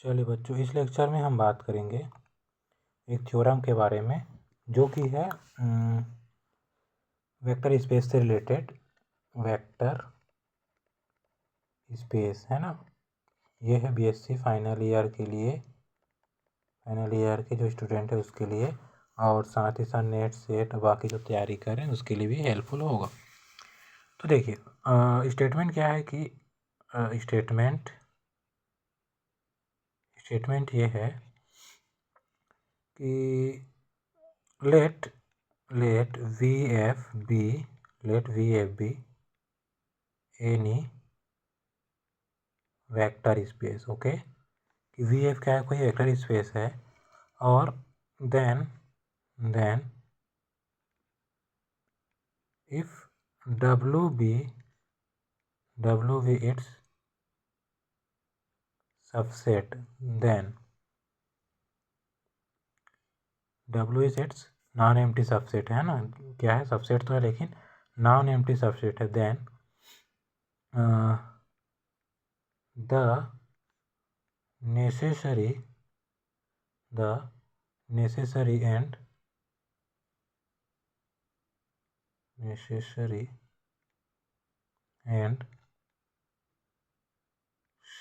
चलिए बच्चों, इस लेक्चर में हम बात करेंगे एक थ्योरम के बारे में जो कि है वेक्टर स्पेस से रिलेटेड। वेक्टर स्पेस है ना, ये है बीएससी फाइनल ईयर के लिए, फाइनल ईयर के जो स्टूडेंट है उसके लिए, और साथ ही साथ नेट सेट बाकी जो तैयारी करें उसके लिए भी हेल्पफुल होगा। तो देखिए, स्टेटमेंट क्या है कि स्टेटमेंट ये है कि let VF be any vector space. Okay, कि VF क्या है, कोई वेक्टर स्पेस है, और then if W be its subset, then W is its non empty subset है ना। क्या है, सबसेट तो है लेकिन नॉन एम्प्टी सबसेट है। Then the necessary and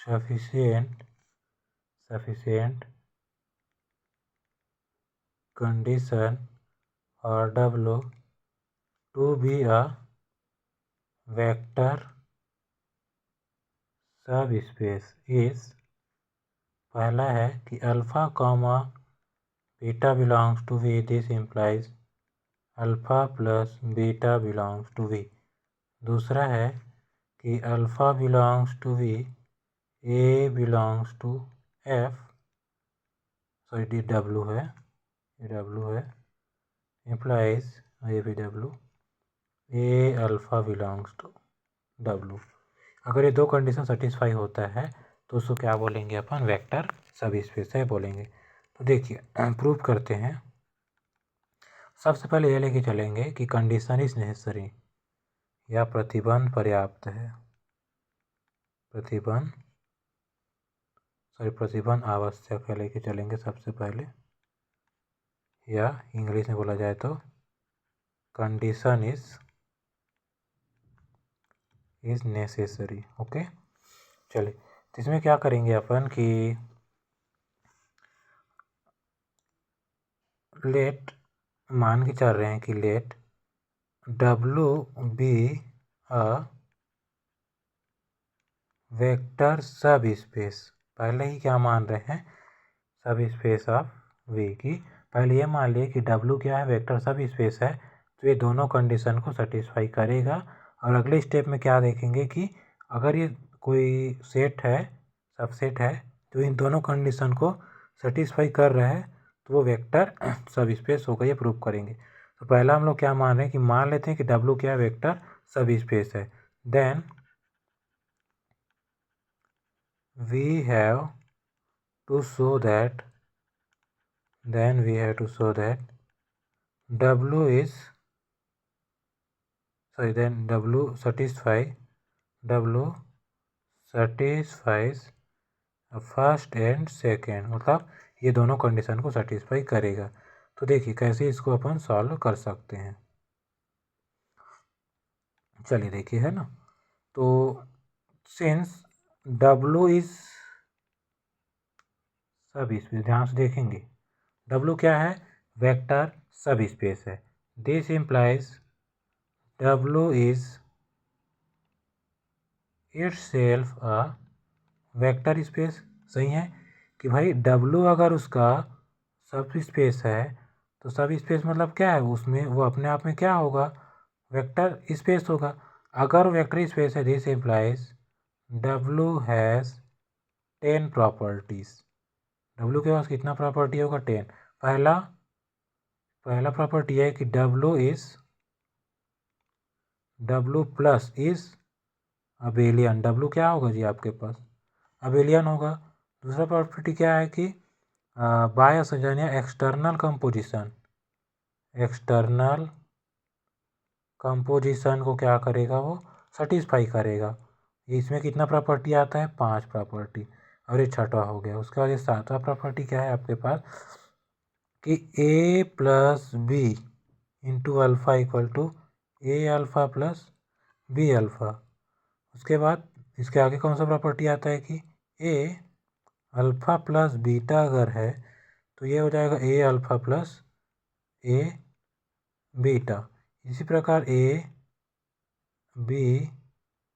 sufficient condition for W to be a vector subspace is, पहला है कि alpha comma beta belongs to V, this implies alpha plus beta belongs to V। दूसरा है कि alpha belongs to V, A belongs to F, sorry D W है, implies ये भी W, A alpha belongs to W। अगर ये दो condition satisfy होता है तो उसको क्या बोलेंगे अपन, वेक्टर सब स्पेस है बोलेंगे। तो देखिए प्रूव करते हैं। सबसे पहले ये लेके चलेंगे कि कंडीशन इज नेसेसरी, या प्रतिबंध पर्याप्त है, प्रतिबंध आवश्यक है लेके चलेंगे सबसे पहले, या इंग्लिश में बोला जाए तो कंडीशन इज नेसेसरी। ओके, चलिए तो इसमें क्या करेंगे अपन कि लेट, मान के चल रहे हैं कि let W be a vector sub space. पहले ही क्या मान रहे हैं, सब स्पेस ऑफ V की। पहले ये मान लिए कि W क्या है, वेक्टर सब स्पेस है, तो ये दोनों कंडीशन को सेटिस्फाई करेगा। और अगले स्टेप में क्या देखेंगे कि अगर ये कोई सेट है, सबसेट है, तो इन दोनों कंडीशन को सेटिस्फाई कर रहा है तो वो वेक्टर सब स्पेस होगा, ये प्रूव करेंगे। तो पहला हम लोग क्या मान रहे हैं कि मान लेते हैं कि W क्या है, वेक्टर सब स्पेस है। Then we have to show that W is, then W satisfies first and second, मतलब ये दोनों कंडीशन को सेटिस्फाई करेगा। तो देखिए कैसे इसको अपन सॉल्व कर सकते हैं। चलिए देखिए, है ना, तो सिंस W इज सब स्पेस, ध्यान से देखेंगे W क्या है, वेक्टर सब स्पेस है। This implies W is itself a vector space. सही है कि भाई W अगर उसका सब स्पेस है तो सब स्पेस मतलब क्या है, उसमें वो अपने आप में क्या होगा, वेक्टर स्पेस होगा। अगर वेक्टर स्पेस है, this implies W has 10 properties. W के पास कितना प्रॉपर्टी होगा, 10। पहला प्रॉपर्टी है कि W plus is abelian. W क्या होगा जी आपके पास, अबेलियन होगा। दूसरा प्रॉपर्टी क्या है कि बायस यानी एक्सटर्नल कंपोजिशन को क्या करेगा, वो सेटिस्फाई करेगा। इसमें कितना प्रॉपर्टी आता है, 5 प्रॉपर्टी। और ये छठा हो गया। उसके बाद ये सातवां प्रॉपर्टी क्या है आपके पास कि a plus b into alpha equal to A alpha plus b alpha. उसके बाद इसके आगे कौन सा प्रॉपर्टी आता है कि ए अल्फ़ा प्लस बीटा अगर है तो ये हो जाएगा A alpha plus A beta. इसी प्रकार ए बी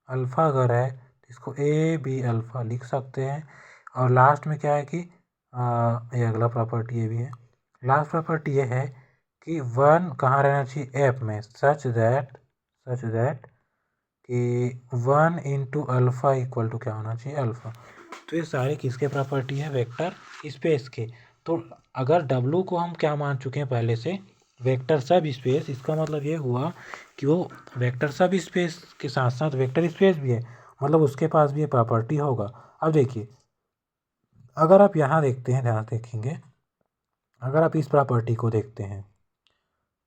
अल्फ़ा अगर है तो इसको ए बी अल्फ़ा लिख सकते हैं। और लास्ट में क्या है कि ये अगला प्रॉपर्टी ये भी है। लास्ट प्रॉपर्टी ये है कि वन कहाँ रहना चाहिए एफ में, सच दैट कि one into alpha equal to क्या होना चाहिए अल्फ़ा। तो ये सारे किसके प्रॉपर्टी है वेक्टर स्पेस के। तो अगर डब्लू को हम क्या मान चुके हैं पहले से वेक्टर सब स्पेस, इसका मतलब ये हुआ कि वो वेक्टर सब स्पेस के साथ साथ वेक्टर स्पेस भी है, मतलब उसके पास भी ये प्रॉपर्टी होगा। अब देखिए अगर आप यहाँ देखते हैं, ध्यान देखेंगे, अगर आप इस प्रॉपर्टी को देखते हैं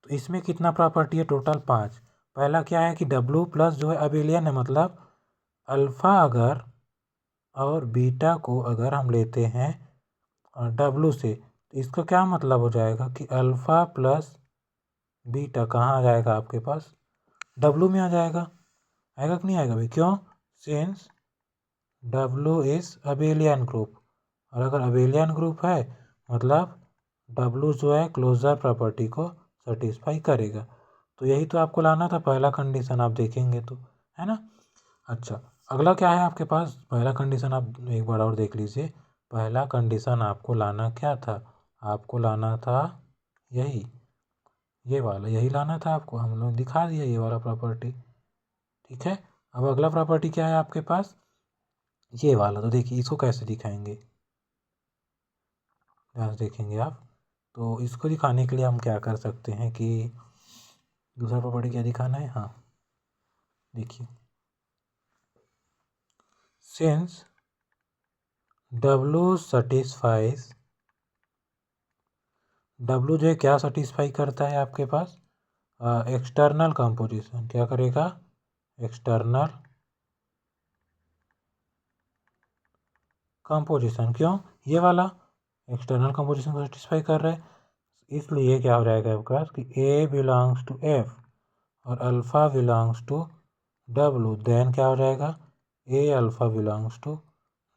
तो इसमें कितना प्रॉपर्टी है टोटल 5। पहला क्या है कि डब्लू प्लस जो है अबेलियन है, मतलब अल्फ़ा अगर और बीटा को अगर हम लेते हैं डब्लू से तो इसका क्या मतलब हो जाएगा कि अल्फ़ा प्लस बीटा कहाँ आ जाएगा आपके पास डब्लू में आ जाएगा। आएगा कि नहीं आएगा भाई, क्यों, since W is abelian group. और अगर अबेलियन ग्रुप है मतलब डब्लू जो है क्लोजर प्रॉपर्टी को सेटिस्फाई करेगा। तो यही तो आपको लाना था पहला कंडीशन, आप देखेंगे तो, है ना। अच्छा अगला क्या है आपके पास, पहला कंडीशन आप एक बार और देख लीजिए। पहला कंडीशन आपको लाना क्या था, आपको लाना था यही, ये वाला यही लाना था आपको, हम लोग दिखा दिया ये वाला प्रॉपर्टी। ठीक है, अब अगला प्रॉपर्टी क्या है आपके पास, ये वाला। तो देखिए इसको कैसे दिखाएंगे, ध्यान से देखेंगे आप। तो इसको दिखाने के लिए हम क्या कर सकते हैं कि दूसरा प्रॉपर्टी क्या दिखाना है, हाँ देखिए, सिंस डब्लू सटिस्फाइज, डब्लू जो है क्या सेटिस्फाई करता है आपके पास एक्सटर्नल कंपोजिशन, क्या करेगा एक्सटर्नल कंपोजिशन। क्यों, ये वाला एक्सटर्नल कंपोजिशन को सेटिस्फाई कर रहा है, इसलिए क्या हो जाएगा आपके पास कि ए बिलोंग्स टू एफ और alpha belongs to W, then क्या हो जाएगा A alpha belongs to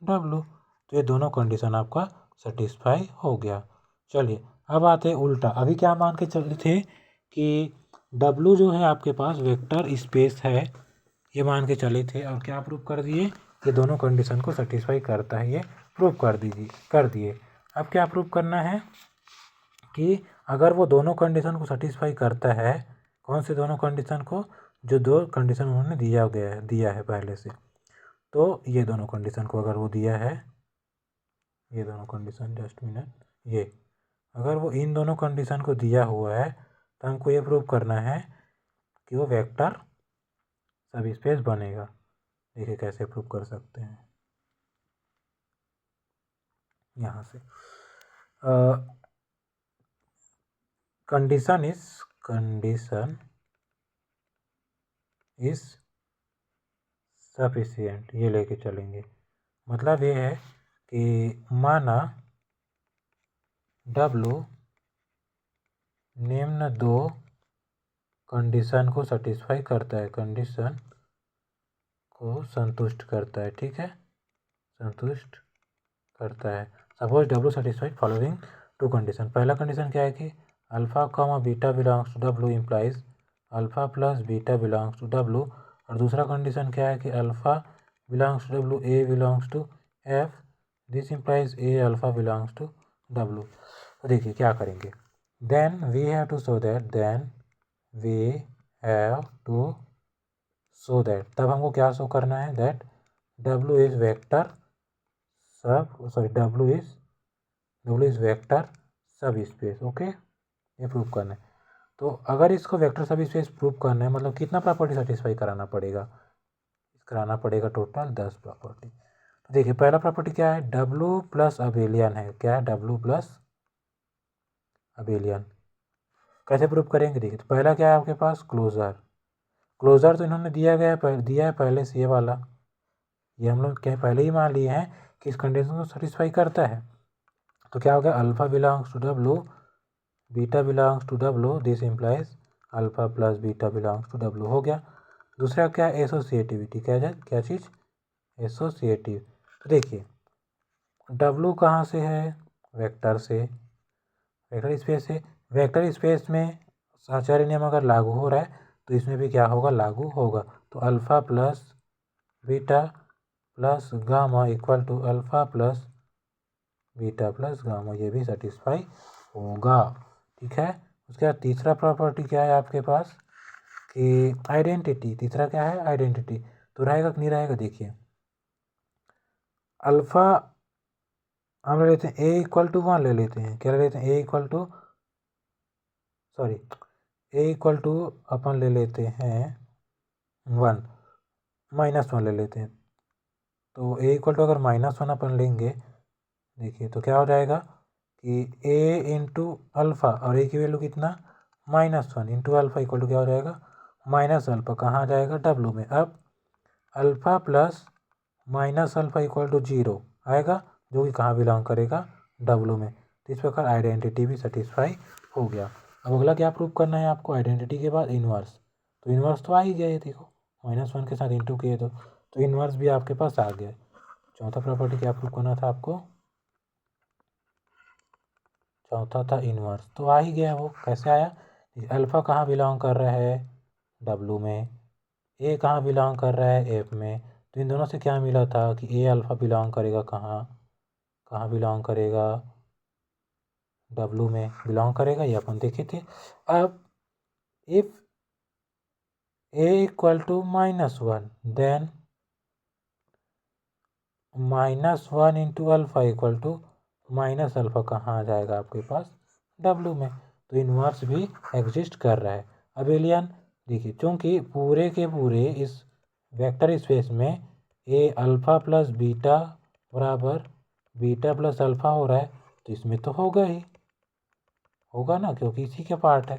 W. तो ये दोनों कंडीशन आपका सेटिस्फाई हो गया। चलिए अब आते हैं उल्टा, अभी क्या मान के चल रहे थे कि डब्लू जो है आपके पास वेक्टर स्पेस है, ये मान के चले थे और क्या प्रूव कर दिए, ये दोनों कंडीशन को सेटिस्फाई करता है, ये प्रूव कर दिए। अब क्या प्रूव करना है कि अगर वो दोनों कंडीशन को सेटिस्फाई करता है, कौन से दोनों कंडीशन को, जो दो कंडीशन उन्होंने दिया है पहले से, तो ये दोनों कंडीशन को अगर वो दिया है, ये दोनों कंडीशन, जस्ट मिनट, ये अगर वो इन दोनों कंडीशन को दिया हुआ है तो हमको ये प्रूव करना है कि वो वेक्टर सब स्पेस बनेगा। देखिए कैसे प्रूव कर सकते हैं, यहाँ से कंडीशन इज सफिशिएंट, ये लेके चलेंगे। मतलब ये है कि माना डब्लू निम्न दो कंडीशन को सेटिस्फाई करता है, कंडीशन को संतुष्ट करता है, ठीक है, संतुष्ट करता है। Suppose W satisfied following two condition. पहला कंडीशन क्या है कि alpha comma beta belongs to W implies alpha plus beta belongs to W. और दूसरा कंडीशन क्या है कि alpha belongs to W, A belongs to F, this implies A alpha belongs to W. तो देखिए क्या करेंगे, then we have to show that, तब हमको क्या शो करना है, that W is vector W is vector sub space. Okay, ये प्रूव करना है। तो अगर इसको वेक्टर सब स्पेस प्रूव करना है मतलब कितना प्रॉपर्टी सेटिस्फाई कराना पड़ेगा टोटल 10 प्रॉपर्टी। तो देखिए पहला प्रॉपर्टी क्या है, डब्लू प्लस अबेलियन है, क्या है डब्लू प्लस अबेलियन। कैसे प्रूव करेंगे, देखिए तो पहला क्या है आपके पास क्लोजर तो इन्होंने दिया है पहले से, ये वाला, ये हम लोग क्या पहले ही मान लिए हैं किस कंडीशन को सेटिस्फाई करता है। तो क्या हो गया, alpha belongs to W, beta belongs to W, this implies alpha plus beta belongs to W हो गया। दूसरा क्या है, एसोसिएटिविटी। क्या चीज़, एसोसिएटिव। तो देखिए डब्लू कहाँ से है, वेक्टर से, वेक्टर स्पेस से। वेक्टर स्पेस में साहचर्य नियम अगर लागू हो रहा है तो इसमें भी क्या होगा, लागू होगा। तो alpha plus beta plus gamma equal to alpha plus beta plus gamma, ये भी सेटिस्फाई होगा। ठीक है। उसके बाद तीसरा प्रॉपर्टी क्या है आपके पास कि आइडेंटिटी। तीसरा क्या है, आइडेंटिटी। तो रहेगा कि नहीं रहेगा, देखिए अल्फा हम ले लेते हैं ए इक्वल टू 1 ले लेते हैं। क्या ले लेते हैं, ए इक्वल टू अपन ले लेते हैं 1, -1 ले लेते हैं। तो ए इक्वल टू अगर -1 अपन लेंगे, देखिए तो क्या हो जाएगा कि ए इंटू अल्फ़ा, और ए की वैल्यू कितना, -1 इंटू अल्फ़ा इक्वल टू क्या हो जाएगा, माइनस अल्फ़ा। कहाँ आ जाएगा, डब्लू में। अब alpha plus minus alpha equal to 0 आएगा, जो कि कहाँ बिलोंग करेगा, डब्लू में। तो इस प्रकार आइडेंटिटी भी सेटिस्फाई हो गया। अब अगला क्या प्रूव करना है आपको, आइडेंटिटी के बाद इन्वर्स। तो इन्वर्स तो आ ही गया है, देखो -1 के साथ इंटू किए तो इन्वर्स भी आपके पास आ गया। चौथा प्रॉपर्टी क्या प्रूव करना था आपको, चौथा था इन्वर्स। तो आ ही गया, वो कैसे आया, अल्फ़ा कहाँ बिलोंग कर रहा है, डब्लू में। ए कहाँ बिलोंग कर रहा है, एफ में। तो इन दोनों से क्या मिला था कि ए अल्फ़ा बिलोंग करेगा कहाँ, कहाँ बिलोंग करेगा, डब्लू में बिलोंग करेगा, ये अपन देखे थे। अब if A equal to -1 then -1 into alpha equal to minus alpha, कहाँ आ जाएगा आपके पास, डब्लू में। तो इन्वर्स भी एग्जिस्ट कर रहा है। अब एलियन देखिए, चूँकि पूरे के पूरे इस वेक्टर स्पेस में ए अल्फ़ा प्लस बीटा बराबर बीटा प्लस अल्फ़ा हो रहा है, तो इसमें तो होगा ही, होगा ना, क्योंकि इसी के पार्ट है।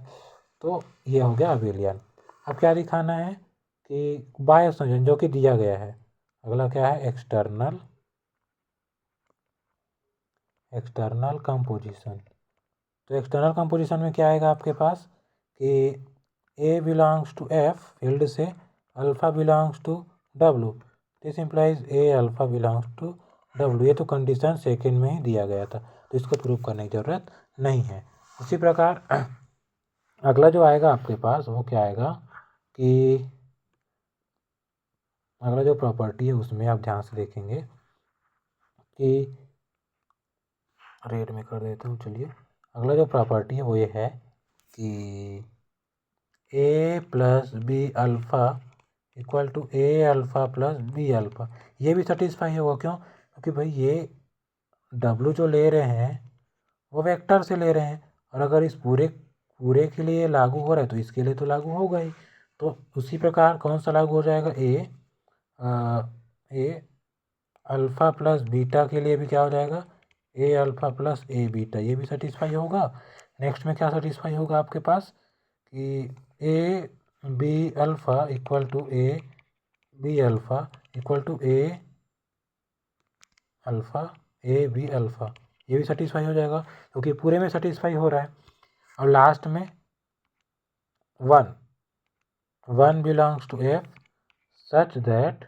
तो ये हो गया अबेलियन। अब क्या दिखाना है कि बाह्य संयोजन, जो कि दिया गया है। अगला क्या है, एक्सटर्नल कंपोजिशन। तो एक्सटर्नल कंपोजिशन में क्या आएगा आपके पास कि A belongs to F field से alpha belongs to W, this implies A alpha belongs to W. ये तो कंडीशन सेकंड में ही दिया गया था, तो इसको प्रूव करने की ज़रूरत नहीं है। उसी प्रकार अगला जो आएगा आपके पास वो क्या आएगा कि अगला जो प्रॉपर्टी है उसमें आप ध्यान से देखेंगे कि रेड में कर देता हूँ, चलिए। अगला जो प्रॉपर्टी है वो ये है कि a plus b alpha equal to A alpha plus b alpha, ये भी सेटिस्फाई होगा। क्यों, क्योंकि भाई ये डब्लू जो ले रहे हैं वो वेक्टर से ले रहे हैं, और अगर इस पूरे के लिए लागू हो रहा है तो इसके लिए तो लागू होगा ही। तो उसी प्रकार कौन सा लागू हो जाएगा, ए अल्फ़ा प्लस बीटा के लिए भी क्या हो जाएगा, A alpha plus A beta, ये भी सेटिस्फाई होगा। नेक्स्ट में क्या सेटिस्फाई होगा आपके पास कि A B alpha equal to A B alpha equal to A alpha A B alpha, ये भी सेटिस्फाई हो जाएगा क्योंकि पूरे में सेटिस्फाई हो रहा है। और लास्ट में 1 belongs to F such that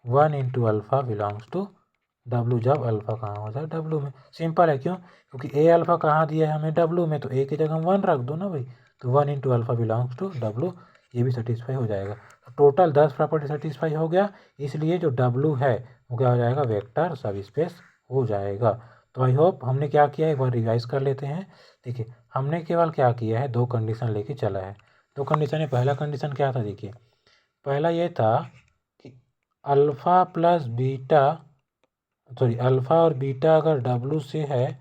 1 into alpha belongs to W, जब अल्फ़ा कहाँ हो जाए, डब्लू में। सिंपल है, क्यों, क्योंकि ए अल्फ़ा कहाँ दिया है हमें, डब्लू में। तो ए की जगह 1 रख दो ना भाई, तो 1 into alpha belongs to W, ये भी सेटिस्फाई हो जाएगा। तो टोटल 10 प्रॉपर्टी सेटिस्फाई हो गया, इसलिए जो डब्लू है वो क्या हो जाएगा, वेक्टर सब स्पेस हो जाएगा। तो आई होप हमने क्या किया है, एक बार रिवाइज कर लेते हैं। देखिए हमने केवल क्या किया है, 2 कंडीशन लेके चला है। 2 कंडीशन है, पहला कंडीशन क्या था, देखिए पहला ये था कि alpha plus beta, sorry alpha और बीटा अगर डब्लू से है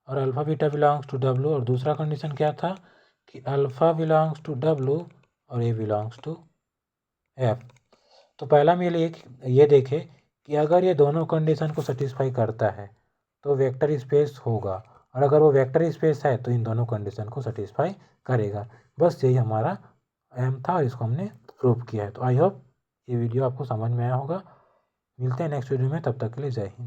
और alpha beta belongs to W, और दूसरा कंडीशन क्या था कि अल्फ़ा बिलोंग्स टू डब्लू और ए बिलोंग्स टू एफ। तो पहला में ये देखे कि अगर ये दोनों कंडीशन को सेटिस्फाई करता है तो वेक्टर स्पेस होगा, और अगर वो वेक्टर स्पेस है तो इन दोनों कंडीशन को सेटिस्फाई करेगा। बस यही हमारा एम था और इसको हमने प्रूव किया है। तो आई होप ये वीडियो आपको समझ में आया होगा। मिलते हैं नेक्स्ट वीडियो में, तब तक के लिए जय हिंद।